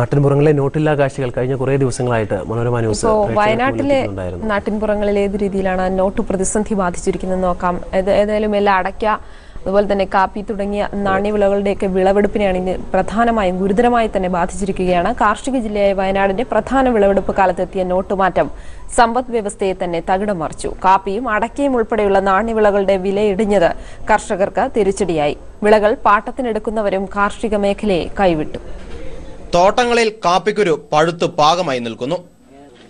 നാട്ടിൻപുറങ്ങളിലെ നോട്ടില്ലാ കാഴ്ചകൾ കഴിഞ്ഞ കുറേ ദിവസങ്ങളായിട്ട് മനോരമ ന്യൂസ് വയനാട്ടിലെ നാട്ടിൻപുറങ്ങളിൽ ഏത് രീതിയിലാണ് നോട്ട് പ്രതിസന്ധി ബാധിച്ചിരിക്കുന്നത് നോക്കാം. ഏതായാലും എല്ലാം അടയ്ക്ക, അതുപോലെ തന്നെ കാപ്പി തുടങ്ങിയ നാണ്യവിളകളുടെയൊക്കെ വിളവെടുപ്പിനെയാണ് ഇന്ന് പ്രധാനമായും ഗുരുതരമായി തന്നെ ബാധിച്ചിരിക്കുകയാണ്. കാർഷിക ജില്ലയായ വയനാടിന്റെ പ്രധാന വിളവെടുപ്പ് കാലത്തെത്തിയ നോട്ടുമാറ്റം സമ്പദ് വ്യവസ്ഥയെ തന്നെ തകിടം മറിച്ചു. കാപ്പിയും അടയ്ക്കയും ഉൾപ്പെടെയുള്ള നാണ്യവിളകളുടെ വിലയിടിഞ്ഞത് കർഷകർക്ക് തിരിച്ചടിയായി. വിളകൾ പാട്ടത്തിനെടുക്കുന്നവരും കാർഷിക മേഖലയെ കൈവിട്ടു. തോട്ടങ്ങളിൽ കാപ്പിക്കുരു പഴുത്തു പാകമായി നിൽക്കുന്നു.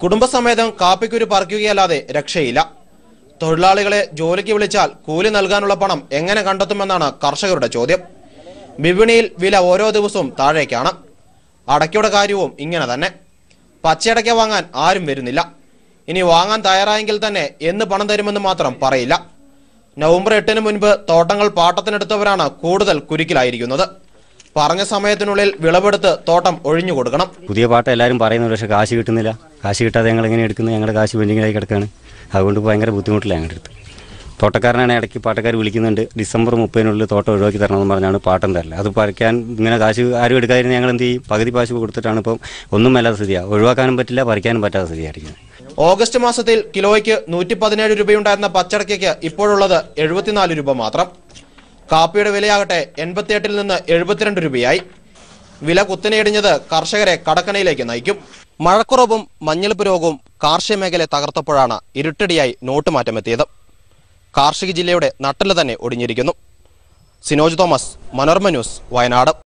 കുടുംബസമേതം കാപ്പിക്കുരു പറിക്കുകയല്ലാതെ രക്ഷയില്ല. തൊഴിലാളികളെ ജോലിക്ക് വിളിച്ചാൽ കൂലി നൽകാനുള്ള പണം എങ്ങനെ കണ്ടെത്തുമെന്നാണ് കർഷകരുടെ ചോദ്യം. വിപണിയിൽ വില ഓരോ ദിവസവും താഴേക്കാണ്. അടയ്ക്കയുടെ കാര്യവും ഇങ്ങനെ തന്നെ. പച്ചയടയ്ക്ക വാങ്ങാൻ ആരും വരുന്നില്ല. ഇനി വാങ്ങാൻ തയ്യാറായെങ്കിൽ തന്നെ എന്ന് പണം തരുമെന്ന് മാത്രം പറയില്ല. നവംബർ 8-ന് മുൻപ് തോട്ടങ്ങൾ പാട്ടത്തിനെടുത്തവരാണ് കൂടുതൽ കുരുക്കിലായിരിക്കുന്നത്. പറഞ്ഞ സമയത്തിനുള്ളിൽ വിളവെടുത്ത് തോട്ടം ഒഴിഞ്ഞു കൊടുക്കണം. പുതിയ പാട്ട എല്ലാവരും പറയുന്നുണ്ട്, പക്ഷേ കാശ് കിട്ടുന്നില്ല. കാശ് കിട്ടാതെ ഞങ്ങൾ എങ്ങനെ എടുക്കുന്നത്? ഞങ്ങളുടെ കാശ് പെൻഡിങ്ങിലായി കിടക്കുകയാണ്. അതുകൊണ്ട് ഭയങ്കര ബുദ്ധിമുട്ടില്ല ഞങ്ങളുടെ അടുത്ത്. തോട്ടക്കാരനാണ് ഇടയ്ക്ക് പാട്ടക്കാർ വിളിക്കുന്നുണ്ട്, ഡിസംബർ 30-നുള്ളിൽ തോട്ടം ഒഴിവാക്കി തരണമെന്ന് പറഞ്ഞാണ് പാട്ടം തരില്ല. അത് പറിക്കാൻ ഇങ്ങനെ കാശ് ആരും എടുക്കാതിരുന്ന ഞങ്ങൾ എന്ത് ചെയ്യും? പകുതി കാശ് കൊടുത്തിട്ടാണ് ഇപ്പം ഒന്നും മേലാത്ത സ്ഥിതിയാണ്. ഒഴിവാക്കാനും പറ്റില്ല, പറിക്കാനും പറ്റാത്ത സ്ഥിതിയായിരിക്കും. ഓഗസ്റ്റ് മാസത്തിൽ കിലോയ്ക്ക് 117 രൂപയുണ്ടായിരുന്ന പച്ചടയ്ക്കയ്ക്ക് ഇപ്പോഴുള്ളത് 74 രൂപ മാത്രം. കാപ്പിയുടെ വിലയാകട്ടെ 88-ൽ നിന്ന് 72 രൂപയായി. വില കുത്തനെയിടിഞ്ഞത് കർഷകരെ കടക്കണയിലേക്ക് നയിക്കും. മഴക്കുറവും മഞ്ഞളിപ്പ് രോഗവും കാർഷിക മേഖലയെ തകർത്തപ്പോഴാണ് ഇരുട്ടടിയായി നോട്ട് മാറ്റമെത്തിയത്. കാർഷിക ജില്ലയുടെ നട്ടെല്ല് തന്നെ ഒടിഞ്ഞിരിക്കുന്നു. സിനോജ് തോമസ്, മനോരമ ന്യൂസ്, വയനാട്.